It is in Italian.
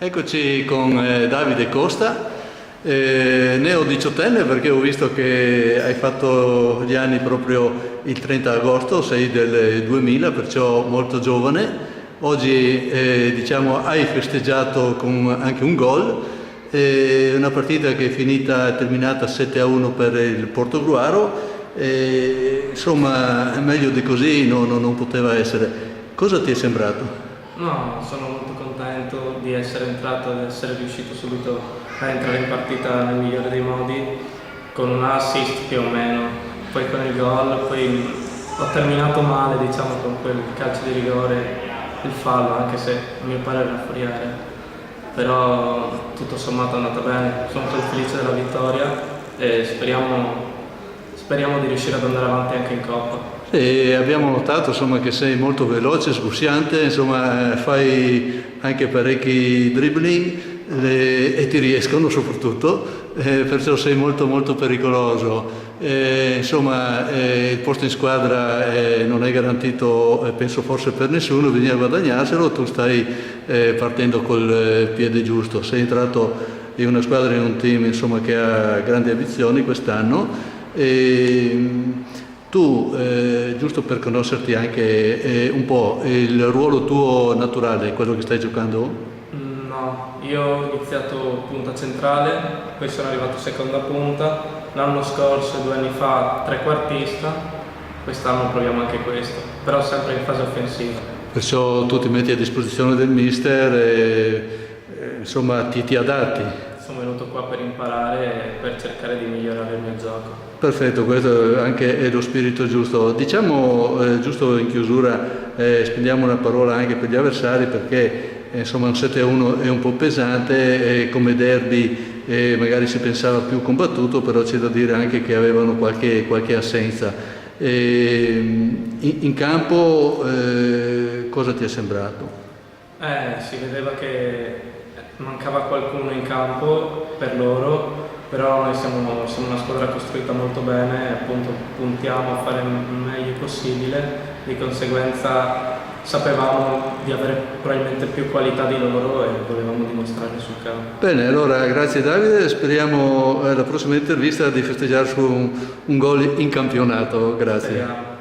Eccoci con Davide Costa, neo diciottenne perché ho visto che hai fatto gli anni proprio il 30 agosto, sei del 2000, perciò molto giovane. Oggi diciamo, hai festeggiato con anche un gol, una partita che è terminata 7-1 per il Portogruaro, insomma meglio di così non poteva essere. Cosa ti è sembrato? No, sono molto contento di essere entrato ed essere riuscito subito a entrare in partita nel migliore dei modi, con un assist più o meno, poi con il gol, poi ho terminato male, diciamo, con quel calcio di rigore, il fallo, anche se a mio parere era fuori area, però tutto sommato è andata bene, sono molto felice della vittoria e speriamo di riuscire ad andare avanti anche in Coppa. E abbiamo notato insomma, che sei molto veloce, sgustiante, insomma, fai anche parecchi dribbling e ti riescono soprattutto, perciò sei molto pericoloso. Insomma, il posto in squadra non è garantito, penso forse per nessuno, bisogna guadagnarselo, tu stai partendo col piede giusto, sei entrato in una squadra, in un team insomma, che ha grandi ambizioni quest'anno. Tu, giusto per conoscerti anche un po', il ruolo tuo naturale, quello che stai giocando? No, io ho iniziato punta centrale, poi sono arrivato seconda punta, l'anno scorso, 2 anni fa, trequartista, quest'anno proviamo anche questo, però sempre in fase offensiva. Perciò tu ti metti a disposizione del mister e insomma ti adatti. Sono venuto qua per imparare e per cercare di migliorare il mio gioco. Perfetto, questo anche è lo spirito giusto. Diciamo, giusto in chiusura, spendiamo una parola anche per gli avversari perché insomma un 7-1 è un po' pesante, come derby magari si pensava più combattuto, però c'è da dire anche che avevano qualche assenza. In campo cosa ti è sembrato? Si vedeva che mancava qualcuno in campo per loro, però noi siamo una squadra costruita molto bene, appunto puntiamo a fare il meglio possibile, di conseguenza sapevamo di avere probabilmente più qualità di loro e volevamo dimostrarlo sul campo. Bene, allora grazie Davide, speriamo alla prossima intervista di festeggiare su un gol in campionato, grazie. Speriamo.